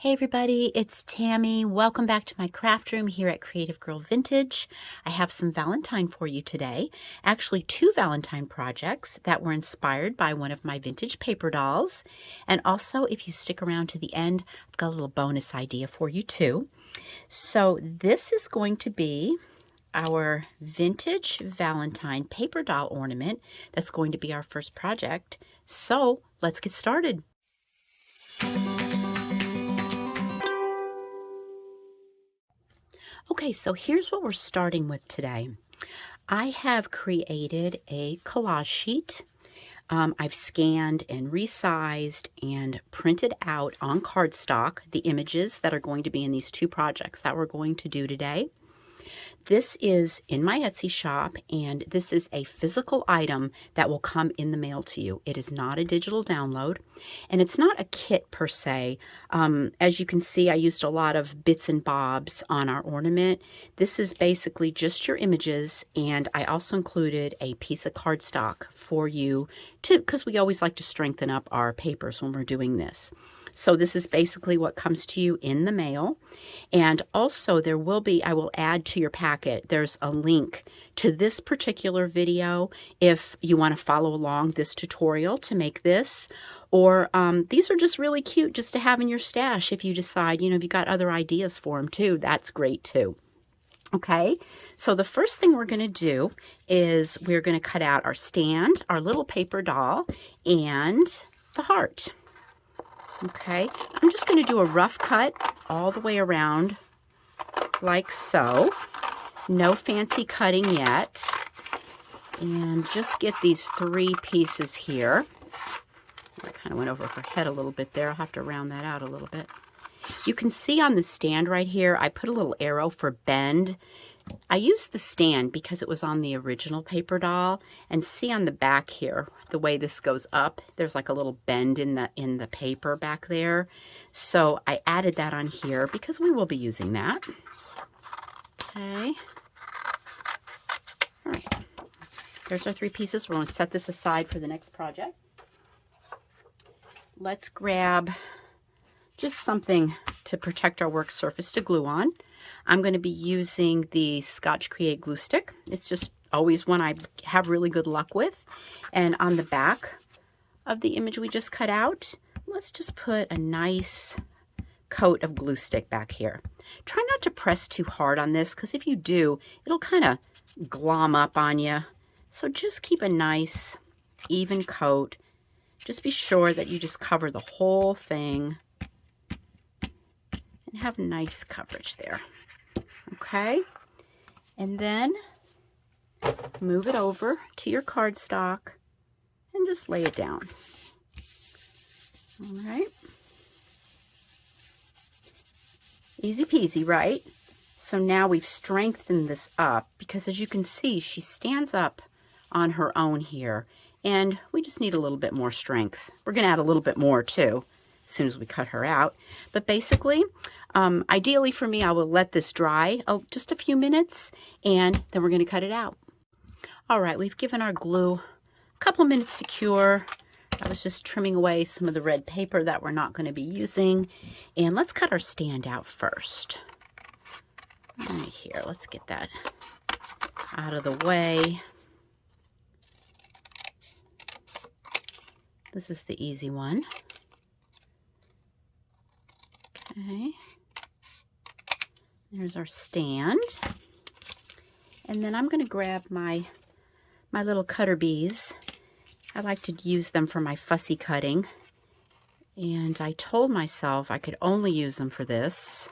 Hey everybody, it's Tammy. Welcome back to my craft room here at Creative Girl Vintage. I have some Valentine for you today. Actually, two Valentine projects that were inspired by one of my vintage paper dolls. And also, if you stick around to the end, I've got a little bonus idea for you too. So this is going to be our vintage Valentine paper doll ornament. That's going to be our first project. So let's get started. Okay, so here's what we're starting with today. I have created a collage sheet. I've scanned and resized and printed out on cardstock the images that are going to be in these two projects that we're going to do today. This is in my Etsy shop, and this is a physical item that will come in the mail to you. It is not a digital download, and it's not a kit per se. As you can see, I used a lot of bits and bobs on our ornament. This is basically just your images, and I also included a piece of cardstock for you because we always like to strengthen up our papers when we're doing this. So this is basically what comes to you in the mail. And also I will add to your packet, there's a link to this particular video if you want to follow along this tutorial to make this. Or these are just really cute just to have in your stash if you decide, if you got other ideas for them too, that's great too. Okay, so the first thing we're going to do is we're going to cut out our stand, our little paper doll, and the heart. Okay, I'm just going to do a rough cut all the way around like so. No fancy cutting yet. And just get these three pieces here. I kind of went over her head a little bit there. I'll have to round that out a little bit. You can see on the stand right here, I put a little arrow for bend. I used the stand because it was on the original paper doll, and see on the back here, the way this goes up, there's like a little bend in the paper back there. So I added that on here because we will be using that. Okay. All right. There's our three pieces. We're going to set this aside for the next project. Let's grab just something to protect our work surface to glue on. I'm going to be using the Scotch Create glue stick. It's just always one I have really good luck with. And on the back of the image we just cut out, let's just put a nice coat of glue stick back here. Try not to press too hard on this, because if you do, it'll kind of glom up on you. So just keep a nice even coat. Just be sure that you just cover the whole thing and have nice coverage there. Okay, and then move it over to your cardstock and just lay it down. All right, easy peasy, right? So now we've strengthened this up because, as you can see, she stands up on her own here, and we just need a little bit more strength. We're going to add a little bit more too as soon as we cut her out, but basically ideally for me, I will let this dry just a few minutes, and then we're going to cut it out. All right, we've given our glue a couple minutes to cure. I was just trimming away some of the red paper that we're not going to be using. And let's cut our stand out first. Right here, let's get that out of the way. This is the easy one. Okay. There's our stand. And then I'm going to grab my little cutter bees. I like to use them for my fussy cutting. And I told myself I could only use them for this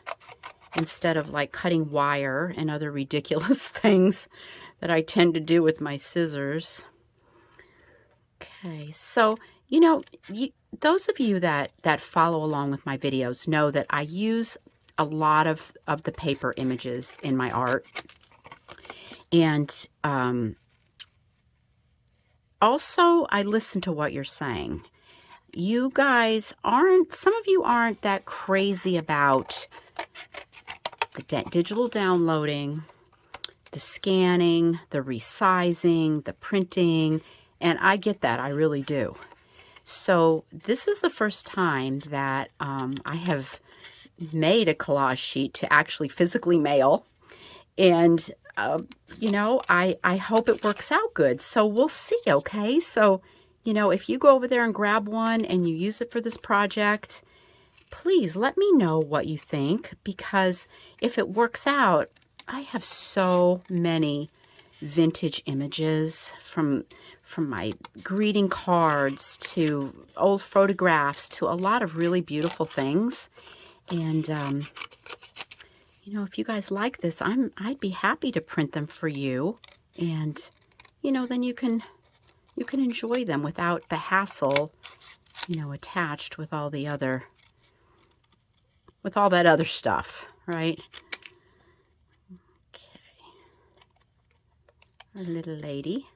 instead of like cutting wire and other ridiculous things that I tend to do with my scissors. Okay, so those of you that follow along with my videos know that I use a lot of the paper images in my art. And also, I listen to what you're saying. You guys some of you aren't that crazy about the digital downloading, the scanning, the resizing, the printing, and I get that, I really do. So this is the first time that I have made a collage sheet to actually physically mail. And, you know, I hope it works out good. So we'll see, okay? So, you know, if you go over there and grab one and you use it for this project, please let me know what you think, because if it works out, I have so many vintage images from my greeting cards to old photographs to a lot of really beautiful things. And, you know, if you guys like this, I'd be happy to print them for you. And, you know, then you can enjoy them without the hassle, you know, attached with all the other, with all that other stuff, right? Okay. Our little lady.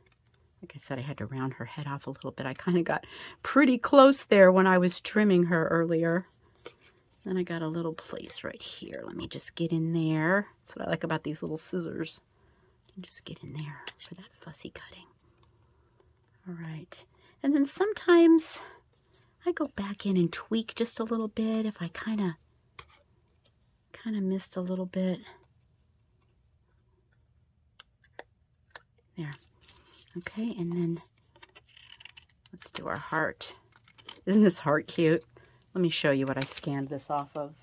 Like I said, I had to round her head off a little bit. I kind of got pretty close there when I was trimming her earlier. Then I got a little place right here. Let me just get in there. That's what I like about these little scissors. Just get in there for that fussy cutting. All right. And then sometimes I go back in and tweak just a little bit if I kind of missed a little bit. There. Okay, and then let's do our heart. Isn't this heart cute? Let me show you what I scanned this off of.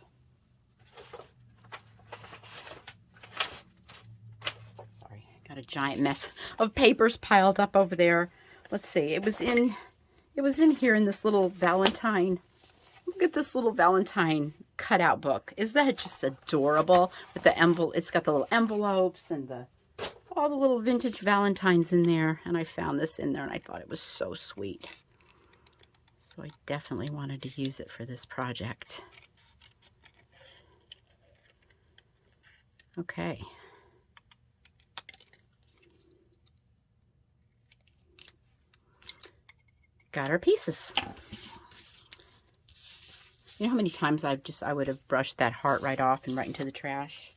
Sorry, got a giant mess of papers piled up over there. Let's see, it was in here in this little Valentine. Look at this little Valentine cutout book. Is that just adorable? With the envelope, it's got the little envelopes and all the little vintage Valentines in there. And I found this in there and I thought it was so sweet. So I definitely wanted to use it for this project. Okay. Got our pieces. You know how many times I would have brushed that heart right off and right into the trash?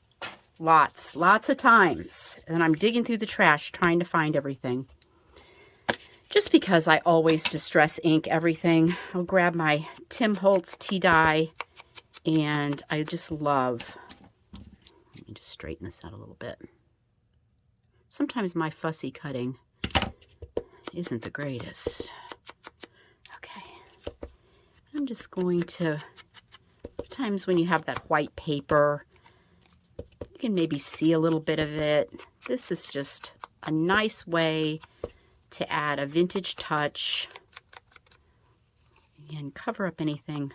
Lots of times. And I'm digging through the trash trying to find everything. Just because I always distress ink everything. I'll grab my Tim Holtz tea dye, and I just love, let me just straighten this out a little bit. Sometimes my fussy cutting isn't the greatest. Okay. I'm just going to, sometimes when you have that white paper, you can maybe see a little bit of it. This is just a nice way to add a vintage touch and cover up anything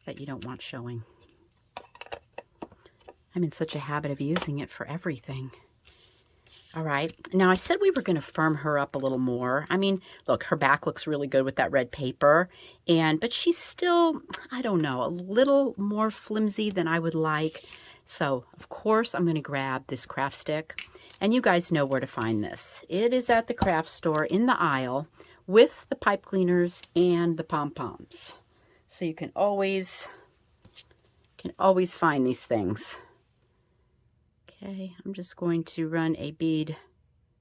that you don't want showing. I'm in such a habit of using it for everything. All right, now I said we were going to firm her up a little more. I mean, look, her back looks really good with that red paper, but she's still, I don't know, a little more flimsy than I would like. So, of course, I'm going to grab this craft stick. And you guys know where to find this. It is at the craft store in the aisle with the pipe cleaners and the pom-poms. So you can always find these things. Okay, I'm just going to run a bead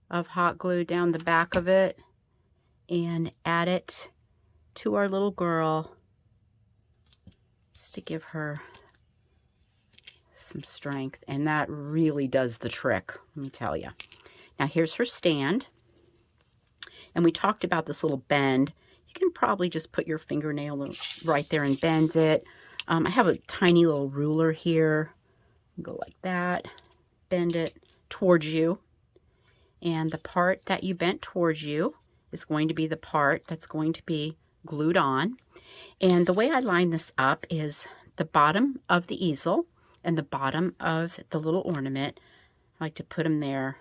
of hot glue down the back of it and add it to our little girl just to give her some strength, and that really does the trick, let me tell you. Now here's her stand, and we talked about this little bend. You can probably just put your fingernail right there and bend it. I have a tiny little ruler here. Go like that, bend it towards you, and the part that you bent towards you is going to be the part that's going to be glued on. And the way I line this up is the bottom of the easel and the bottom of the little ornament. I like to put them there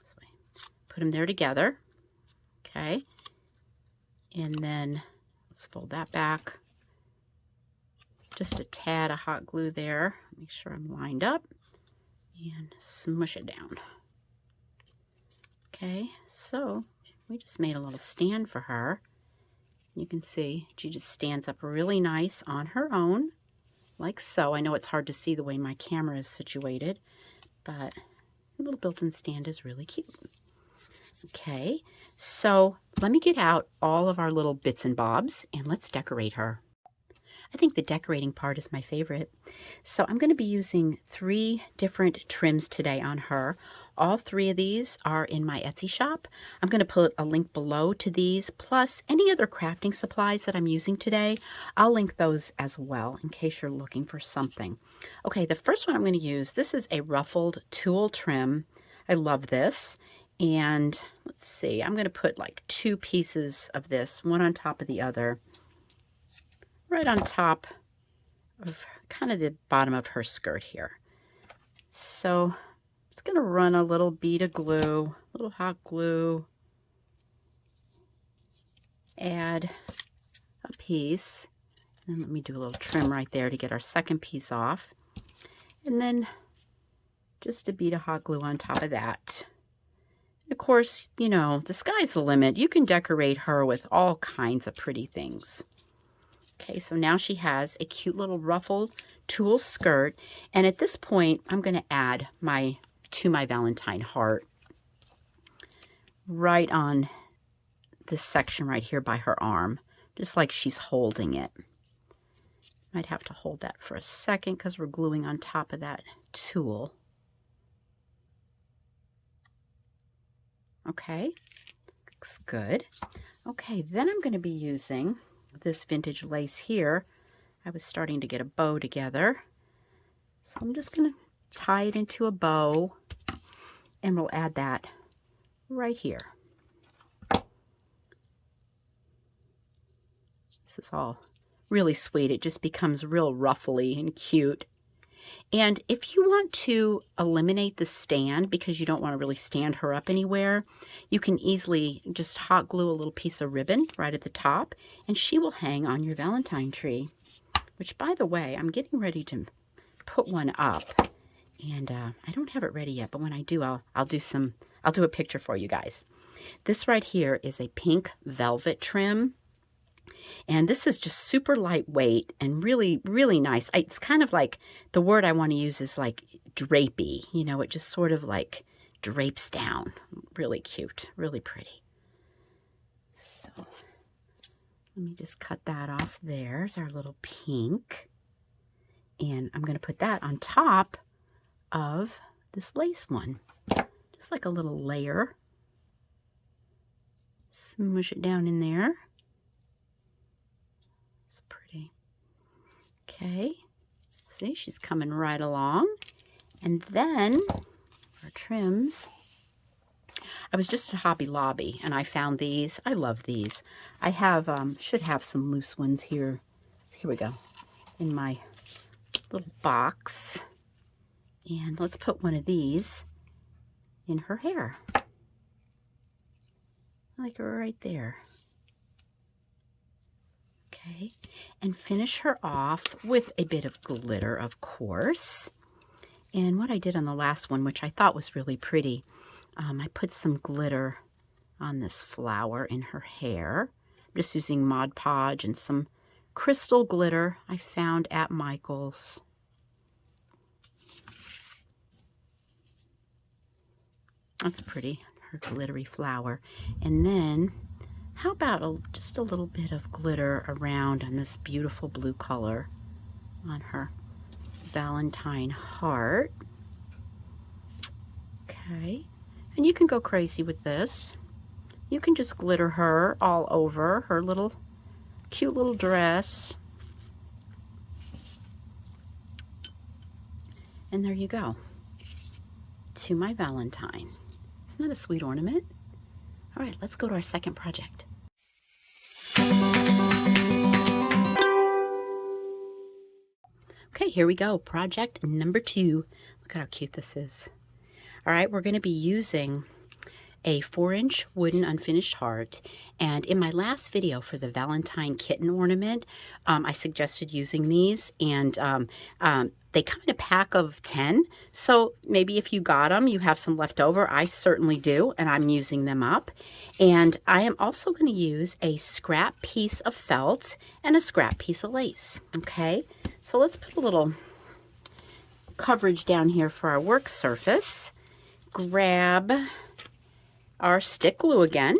this way. Put them there together. Okay. And then let's fold that back. Just a tad of hot glue there. Make sure I'm lined up and smush it down. Okay, so we just made a little stand for her. You can see she just stands up really nice on her own, like so. I know it's hard to see the way my camera is situated, but the little built-in stand is really cute. Okay, so let me get out all of our little bits and bobs and let's decorate her. I think the decorating part is my favorite. So I'm going to be using 3 different trims today on her. All 3 of these are in my Etsy shop. I'm going to put a link below to these, plus any other crafting supplies that I'm using today. I'll link those as well in case you're looking for something. Okay, the first one I'm going to use, this is a ruffled tulle trim. I love this. And let's see, I'm going to put like 2 pieces of this, one on top of the other, right on top of kind of the bottom of her skirt here. So I'm just going to run a little bead of glue, a little hot glue, add a piece, and let me do a little trim right there to get our second piece off, and then just a bead of hot glue on top of that. Of course, you know, the sky's the limit. You can decorate her with all kinds of pretty things. Okay, so now she has a cute little ruffled tulle skirt. And at this point, I'm going to add my Valentine heart right on this section right here by her arm, just like she's holding it. Might have to hold that for a second because we're gluing on top of that tulle. Okay, looks good. Okay, then I'm going to be using this vintage lace here. I was starting to get a bow together. So I'm just going to tie it into a bow, and we'll add that right here. This is all really sweet. It just becomes real ruffly and cute. And if you want to eliminate the stand because you don't want to really stand her up anywhere, you can easily just hot glue a little piece of ribbon right at the top, and she will hang on your Valentine tree. Which, by the way, I'm getting ready to put one up, and I don't have it ready yet, but when I do, I'll do a picture for you guys. This right here is a pink velvet trim. And this is just super lightweight and really, really nice. It's kind of like, the word I want to use is like drapey. You know, it just sort of like drapes down. Really cute, really pretty. So let me just cut that off there. There's our little pink. And I'm going to put that on top of this lace one. Just like a little layer. Smush it down in there. Okay, see, she's coming right along. And then our trims. I was just at Hobby Lobby and I found these. I love these. I have should have some loose ones here. So here we go, in my little box. And let's put one of these in her hair. Like right there. Okay, and finish her off with a bit of glitter, of course. And what I did on the last one, which I thought was really pretty, I put some glitter on this flower in her hair. I'm just using Mod Podge and some crystal glitter I found at Michael's. That's pretty, her glittery flower. And then how about just a little bit of glitter around on this beautiful blue color on her Valentine heart. Okay, and you can go crazy with this. You can just glitter her all over her little cute little dress. And there you go. To my Valentine. Isn't that a sweet ornament? All right, let's go to our second project. Okay, here we go. Project number 2. Look at how cute this is. All right, we're going to be using a 4-inch wooden unfinished heart. And in my last video for the Valentine kitten ornament, I suggested using these. And they come in a pack of 10. So maybe if you got them, you have some left over. I certainly do, and I'm using them up. And I am also going to use a scrap piece of felt and a scrap piece of lace. Okay, so let's put a little coverage down here for our work surface. Grab our stick glue again.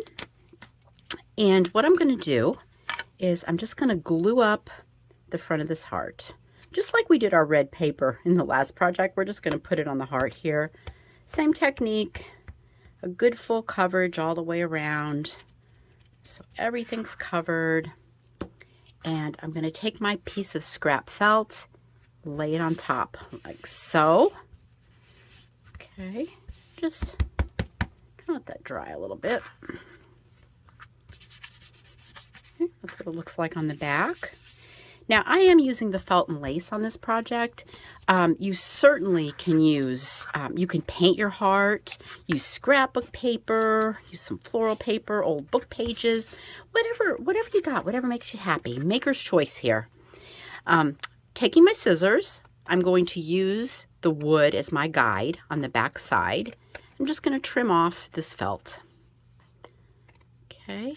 And what I'm going to do is I'm just going to glue up the front of this heart. Just like we did our red paper in the last project, we're just going to put it on the heart here. Same technique, a good full coverage all the way around. So everything's covered. And I'm going to take my piece of scrap felt, lay it on top like so. Okay, just let that dry a little bit. Okay, that's what it looks like on the back. Now I am using the felt and lace on this project. You certainly can use, you can paint your heart, use scrapbook paper, use some floral paper, old book pages, whatever you got, whatever makes you happy. Maker's choice here. Taking my scissors, I'm going to use the wood as my guide on the back side. I'm just going to trim off this felt. Okay.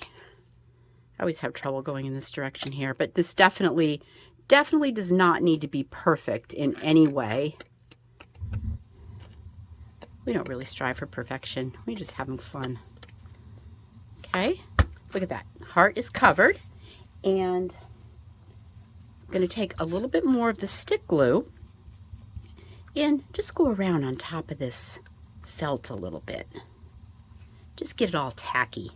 I always have trouble going in this direction here, but this definitely does not need to be perfect in any way. We don't really strive for perfection. We're just having fun. Okay, look at that. Heart is covered, and I'm going to take a little bit more of the stick glue and just go around on top of this felt a little bit. Just get it all tacky.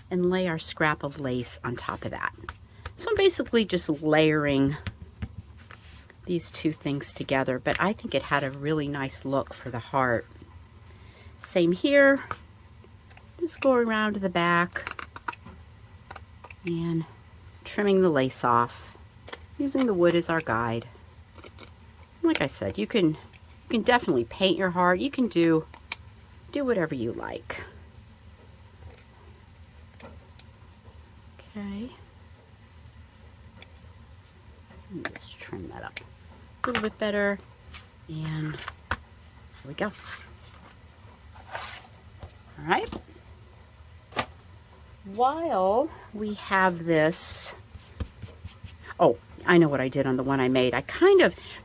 And lay our scrap of lace on top of that. So I'm basically just layering these two things together, but I think it had a really nice look for the heart. Same here. Just go around to the back and trimming the lace off, using the wood as our guide. Like I said, you can definitely paint your heart. You can do whatever you like. Okay. Let's trim that up a little bit better. And here we go. All right. While we have this, oh, I know what I did on the one I made.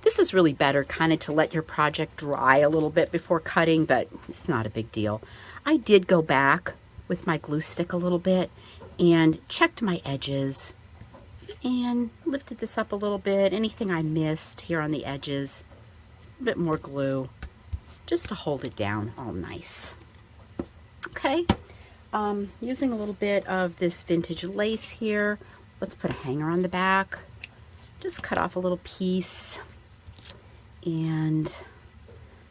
This is really better kind of to let your project dry a little bit before cutting, but it's not a big deal. I did go back with my glue stick a little bit and checked my edges and lifted this up a little bit. Anything I missed here on the edges, a bit more glue just to hold it down all nice. Okay, using a little bit of this vintage lace here. Let's put a hanger on the back. Just cut off a little piece, and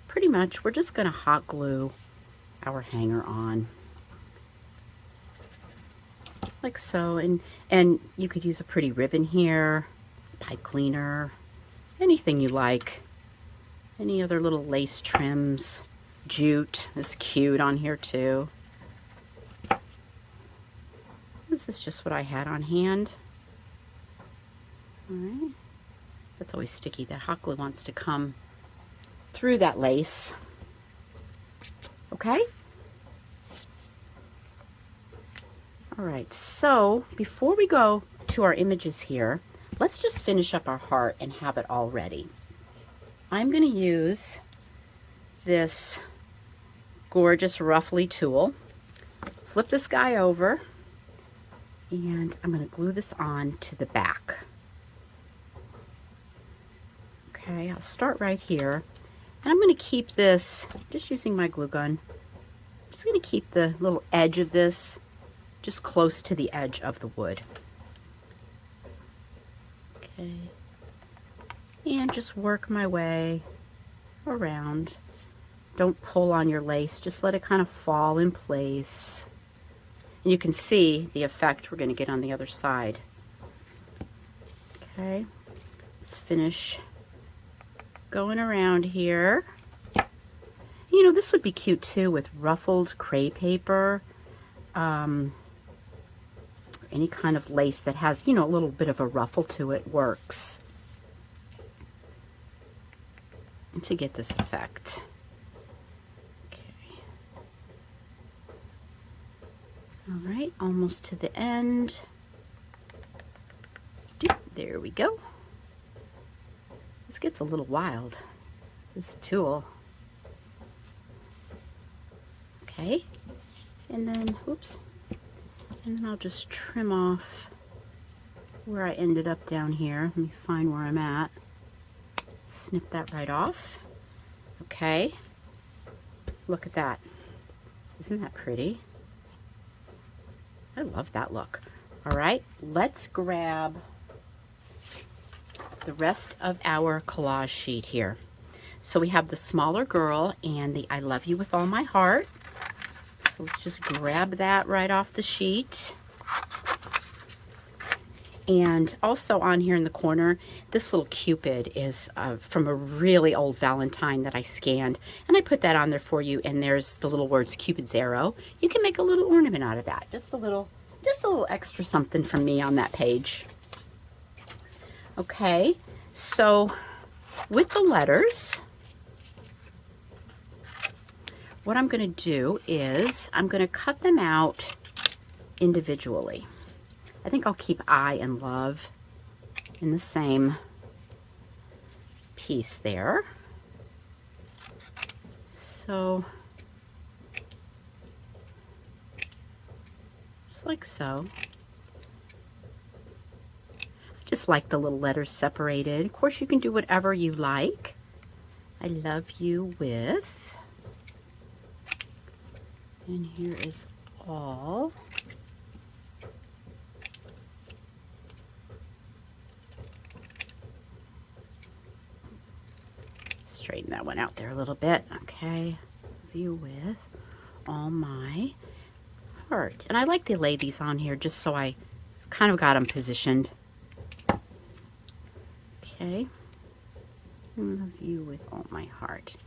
pretty much we're just going to hot glue our hanger on. Like so, and you could use a pretty ribbon here, pipe cleaner, anything you like. Any other little lace trims. Jute is cute on here too. This is just what I had on hand. All right. That's always sticky. That hot glue wants to come through that lace. Okay? All right, so before we go to our images here, let's just finish up our heart and have it all ready. I'm going to use this gorgeous ruffly tulle. Flip this guy over, and I'm going to glue this on to the back. Okay, I'll start right here, and I'm going to keep this, just using my glue gun, I'm just going to keep the little edge of this just close to the edge of the wood. Okay, and just work my way around. Don't pull on your lace, just let it kind of fall in place. And you can see the effect we're going to get on the other side. Okay, let's finish going around here. You know, this would be cute too with ruffled crepe paper. Any kind of lace that has, you know, a little bit of a ruffle to it works to get this effect. Okay. All right, almost to the end. There we go. This gets a little wild, this tool. Okay, and then, whoops. And then I'll just trim off where I ended up down here. Let me find where I'm at. Snip that right off. Okay. Look at that. Isn't that pretty? I love that look. All right, let's grab the rest of our collage sheet here. So we have the smaller girl and the I love you with all my heart. So let's just grab that right off the sheet. And also on here in the corner, this little Cupid is from a really old Valentine that I scanned. And I put that on there for you. And there's the little words Cupid's arrow. You can make a little ornament out of that. Just a little extra something from me on that page. Okay, so with the letters, what I'm going to do is I'm going to cut them out individually. I think I'll keep I and love in the same piece there. So, just like so. I just like the little letters separated. Of course, you can do whatever you like. I love you with, and here is all. Straighten that one out there a little bit. Okay, view with all my heart. And I like to lay these on here just so I kind of got them positioned. Okay, love you with all my heart.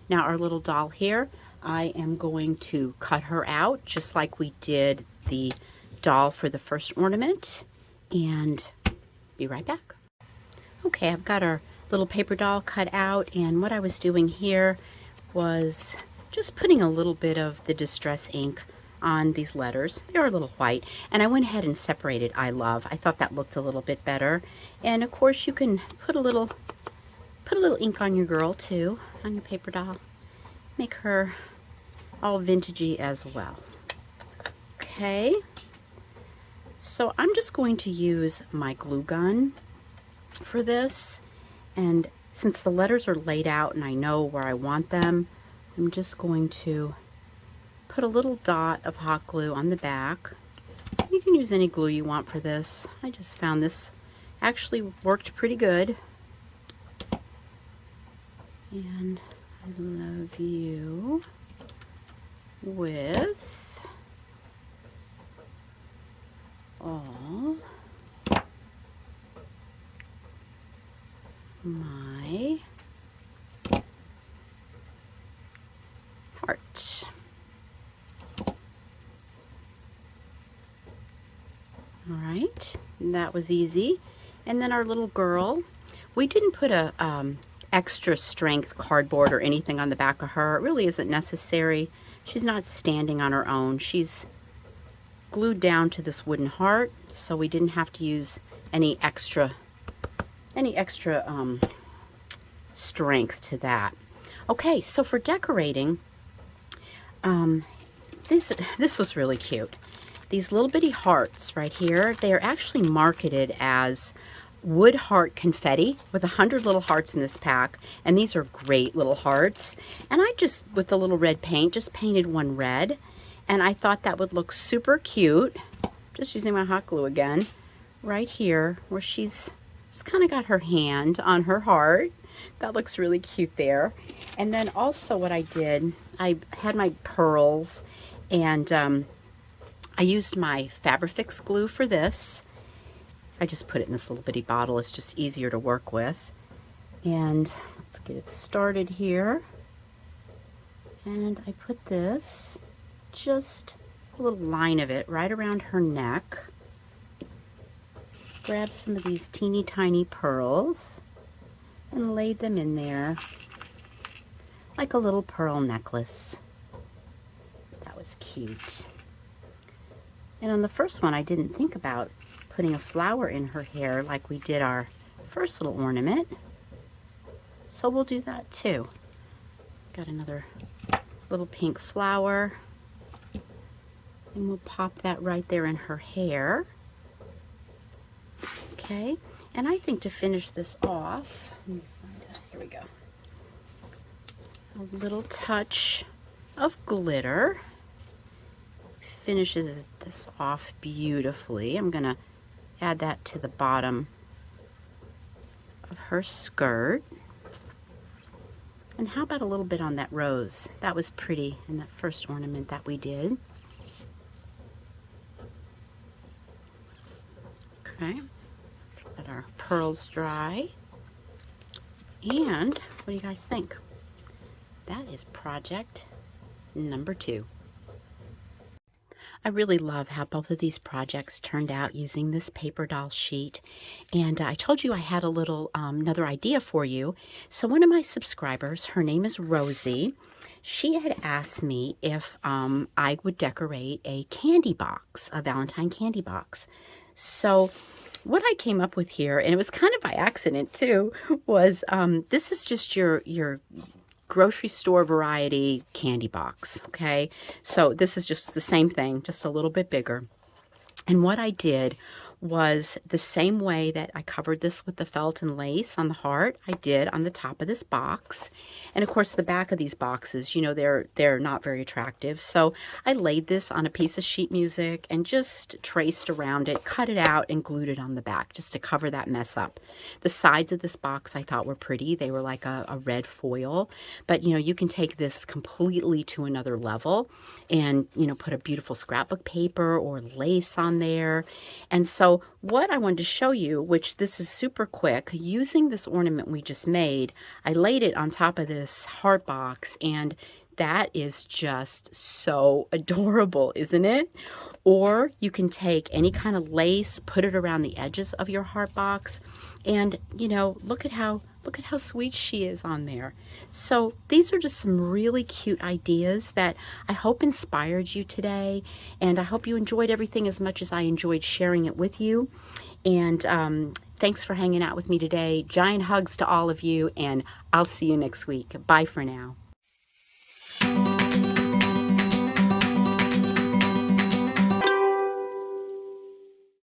Now our little doll here, I am going to cut her out just like we did the doll for the first ornament, and be right back. Okay, I've got our little paper doll cut out, and what I was doing here was just putting a little bit of the distress ink on these letters. They're a little white, and I went ahead and separated I love. I thought that looked a little bit better. And of course you can put a little ink on your girl too, on your paper doll. Make her all vintagey as well. Okay, so I'm just going to use my glue gun for this. And since the letters are laid out and I know where I want them, I'm just going to put a little dot of hot glue on the back. You can use any glue you want for this. I just found this actually worked pretty good. And I love you with all my heart. All right, that was easy. And then our little girl, we didn't put a extra strength cardboard or anything on the back of her. It really isn't necessary. She's not standing on her own. She's glued down to this wooden heart, so we didn't have to use any extra strength to that. Okay, so for decorating, this was really cute. These little bitty hearts right here, they are actually marketed as wood heart confetti with 100 little hearts in this pack, and these are great little hearts. And I just, with a little red paint, just painted one red, and I thought that would look super cute. Just using my hot glue again, right here where she's just kind of got her hand on her heart. That looks really cute there. And then also what I did, I had my pearls, and I used my Fabrifix glue for this. I just put it in this little bitty bottle. It's just easier to work with. And let's get it started here. And I put this, just a little line of it right around her neck. Grab some of these teeny tiny pearls and laid them in there like a little pearl necklace. That was cute. And on the first one, I didn't think about putting a flower in her hair like we did our first little ornament. So we'll do that too. Got another little pink flower. And we'll pop that right there in her hair. Okay, and I think to finish this off, let me find it. Here we go. A little touch of glitter finishes this off beautifully. I'm going to add that to the bottom of her skirt. And how about a little bit on that rose? That was pretty in that first ornament that we did. Okay, let our pearls dry. And what do you guys think? That is project number 2. I really love how both of these projects turned out using this paper doll sheet. And I told you I had a little another idea for you. So one of my subscribers, her name is Rosie, she had asked me if I would decorate a candy box, a Valentine candy box. So what I came up with here, and it was kind of by accident too, was this is just your grocery store variety candy box, okay? So this is just the same thing, just a little bit bigger. And what I did was the same way that I covered this with the felt and lace on the heart, I did on the top of this box. And of course the back of these boxes, you know, they're not very attractive. So I laid this on a piece of sheet music and just traced around it, cut it out and glued it on the back just to cover that mess up. The sides of this box I thought were pretty. They were like a red foil, but you know, you can take this completely to another level and, you know, put a beautiful scrapbook paper or lace on there. And so what I wanted to show you, which this is super quick, using this ornament we just made, I laid it on top of this heart box, and that is just so adorable, isn't it? Or you can take any kind of lace, put it around the edges of your heart box, and you know, look at how sweet she is on there. So these are just some really cute ideas that I hope inspired you today, and I hope you enjoyed everything as much as I enjoyed sharing it with you. And thanks for hanging out with me today. Giant hugs to all of you, and I'll see you next week. Bye for now.